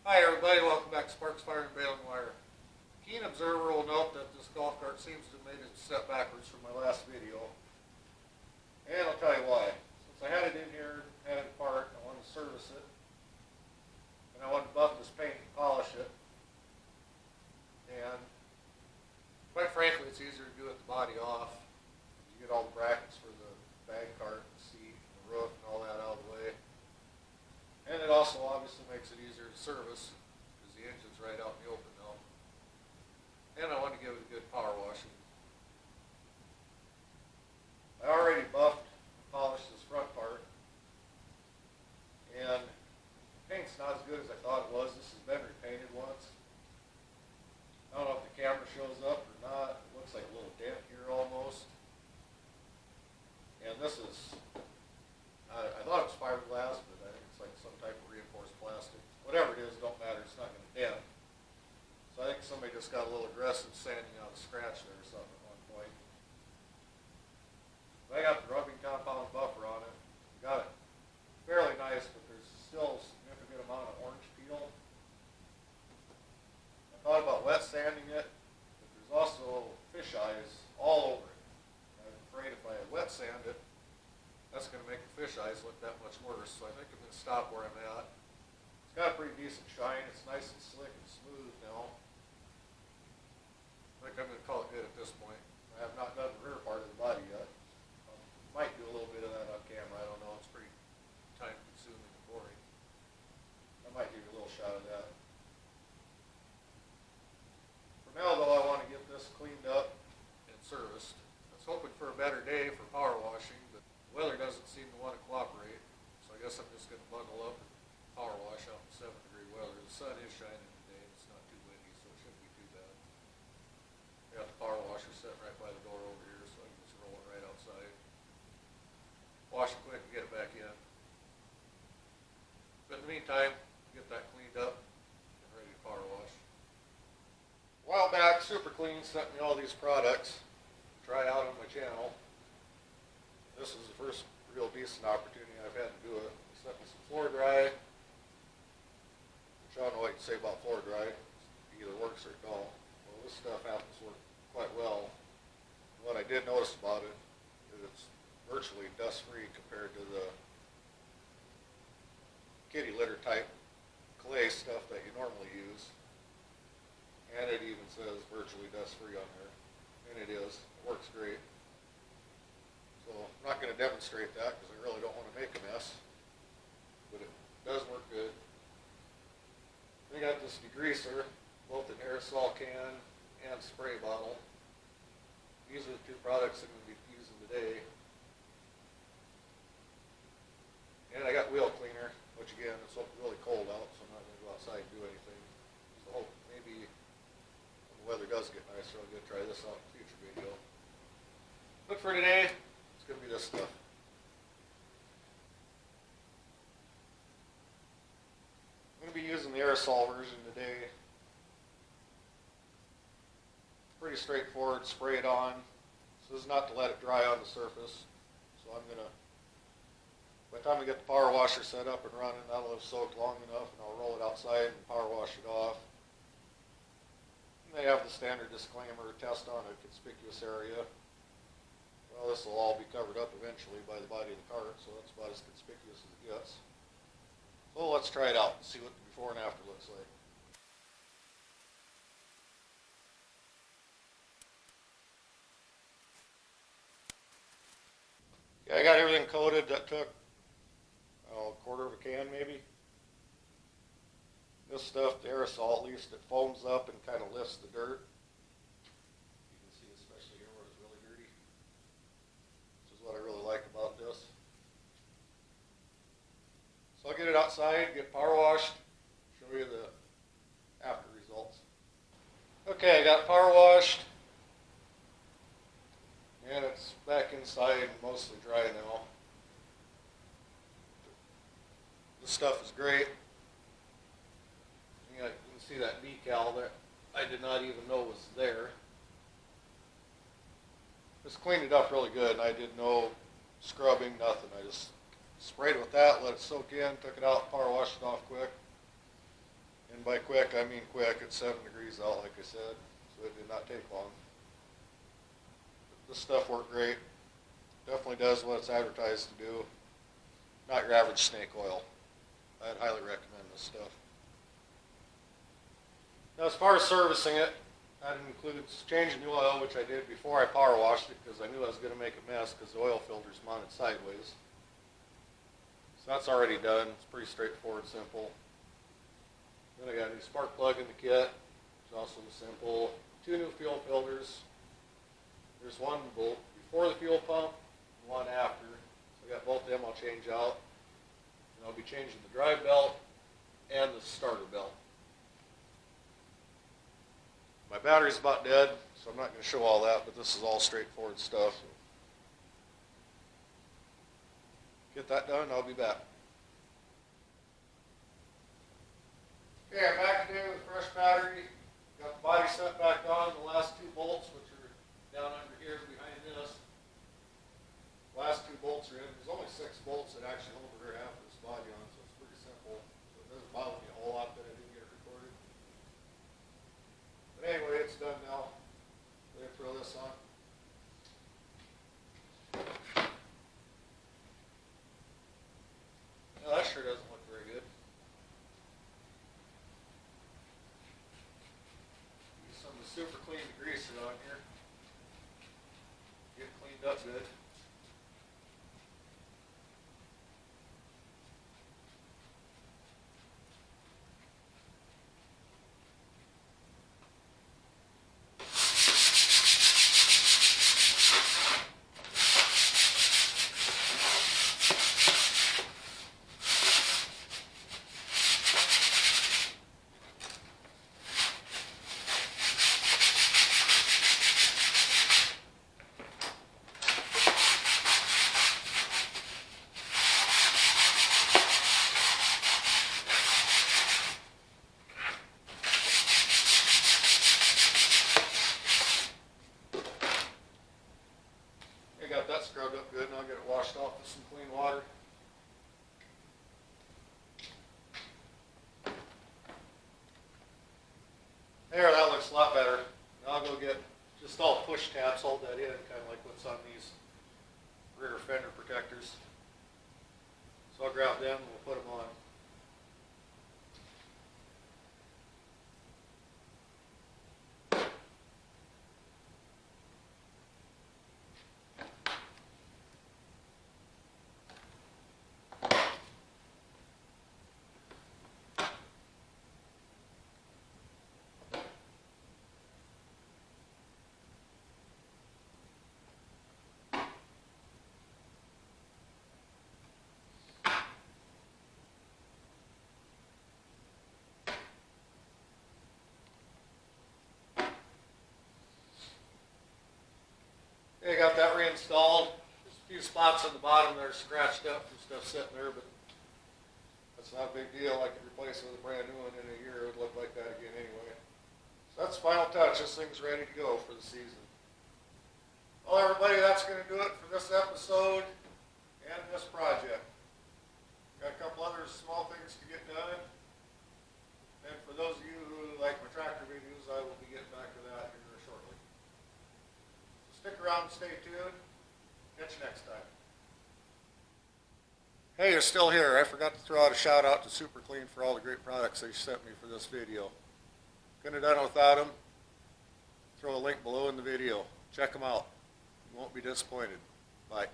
Hi everybody, welcome back to Sparks Fire and Baling Wire. Keen observer will note that this golf cart seems to have made it step backwards from my last video. And I'll tell you why. Since I had it in here, had it apart, I wanted to service it. And I wanted to buff this paint and polish it. And quite frankly, it's easier to do it with the body off. You get all the brackets for the bag cart, the seat, the roof, and all that out of the way. And it also obviously makes it easier to service because the engine's right out in the open now. And I want to give it a good power washing. I already buffed and polished this front part. And the paint's not as good as I thought it was. This has been repainted once. I don't know if the camera shows up or not. It looks like a little dent here almost. And this is, I thought it was fiberglass, but I think it's like some type of reinforced plastic. Whatever it is, don't matter, it's not going to dent. So I think somebody just got a little aggressive sanding out a scratch there or something at one point. But I got the rubbing compound buffer on it. Got it fairly nice, but there's still a significant amount of orange peel. I thought about wet sanding it, but there's also fish eyes all over it. I'm afraid if I wet sand it, that's going to make the fish eyes look that much worse, so I think I'm going to stop where I'm at. It's got a pretty decent shine. It's nice and slick and smooth now. I think I'm going to call it good at this point. I have not done the rear part of the body yet. Might do a little bit of that on camera. I don't know. It's pretty time consuming and boring. I might give you a little shot of that. For now though, I want to get this cleaned up and serviced. I was hoping for a better day for power washing, but the weather doesn't seem to want to cooperate, so I guess I'm just going to bundle up and power wash out in 7-degree weather. The sun is shining today, it's not too windy, so it shouldn't be too bad. I got the power washer sitting right by the door over here, so I can just roll it right outside. Wash it quick and get it back in. But in the meantime, get that cleaned up and ready to power wash. A while back, Super Clean sent me all these products to try out on my channel. This is the first real decent opportunity I've had to do it. They sent me some Floor Dry, which I don't know what you can say about Floor Dry. It either works or it don't. Well, this stuff happens to work quite well. What I did notice about it is it's virtually dust-free compared to the kitty litter type clay stuff that you normally use. And it even says virtually dust-free on there. And it is. It works great. So I'm not going to demonstrate that because I really don't want to make a mess. But it does work good. I got this degreaser, both an aerosol can and spray bottle. These are the two products I'm going to be using today. And I got wheel cleaner, which again, it's really cold out, so I'm not going to go outside and do anything. So maybe when the weather does get nicer, I'm going to try this out in a future video. But for today, it's going to be this stuff. I'm going to be using the aerosol version today. Pretty straightforward, spray it on. So this is not to let it dry on the surface. So I'm going to, by the time I get the power washer set up and running, that'll have soaked long enough, and I'll roll it outside and power wash it off. And they have the standard disclaimer, test on a conspicuous area. Well, this will all be covered up eventually by the body of the cart, so that's about as conspicuous as it gets. So let's try it out and see what the before and after looks like. Yeah, I got everything coated. That took a quarter of a can maybe. This stuff, the aerosol, at least it foams up and kind of lifts the dirt. You can see especially here where it's really dirty. This is what I really like about this. So I'll get it outside, get power washed, show you the after results. Okay, I got power washed. And it's back inside, mostly dry now. This stuff is great. You can see that decal that I did not even know was there. Just cleaned it up really good, and I did no scrubbing, nothing. I just sprayed it with that, let it soak in, took it out, power washed it off quick. And by quick, I mean quick. It's 7 degrees out, like I said, so it did not take long. This stuff worked great. Definitely does what it's advertised to do. Not your average snake oil. I'd highly recommend this stuff. Now, as far as servicing it, that includes changing the oil, which I did before I power washed it because I knew I was going to make a mess because the oil filter's mounted sideways. So that's already done. It's pretty straightforward, simple. Then I got a new spark plug in the kit. It's also simple. 2 new fuel filters. There's one bolt before the fuel pump and one after. So I got both of them I'll change out. And I'll be changing the drive belt and the starter belt. My battery's about dead, so I'm not going to show all that, but this is all straightforward stuff. Get that done, I'll be back. Okay, I'm back today with a fresh battery. Got the body set back on, the last 2 bolts, which are down under here behind this. Last 2 bolts are in. There's only 6 bolts that actually hold the rear half of this body on, so it's pretty simple. So it doesn't bother me a whole lot that I didn't get it recorded. But anyway, it's done now. Let me throw this on. Now that sure doesn't look very good. Use some of the super clean degreaser on here. Get it cleaned up good. Got that scrubbed up good, and I'll get it washed off with some clean water. There, that looks a lot better. Now I'll go get just all push tabs, hold that in, kind of like what's on these rear fender protectors. So I'll grab them and we'll put them on. Okay, got that reinstalled. There's a few spots on the bottom that are scratched up and stuff sitting there, but that's not a big deal. I could replace it with a brand new one in a year. It would look like that again anyway. So that's the final touch. This thing's ready to go for the season. Well, everybody, that's going to do it for this episode and this project. Got a couple other small things to get done. And for those of you who like my tractor videos, I will be getting back to that here shortly. Stick around and stay tuned. Catch you next time. Hey, you're still here. I forgot to throw out a shout out to Super Clean for all the great products they sent me for this video. Couldn't have done it without them. Throw a link below in the video. Check them out. You won't be disappointed. Bye.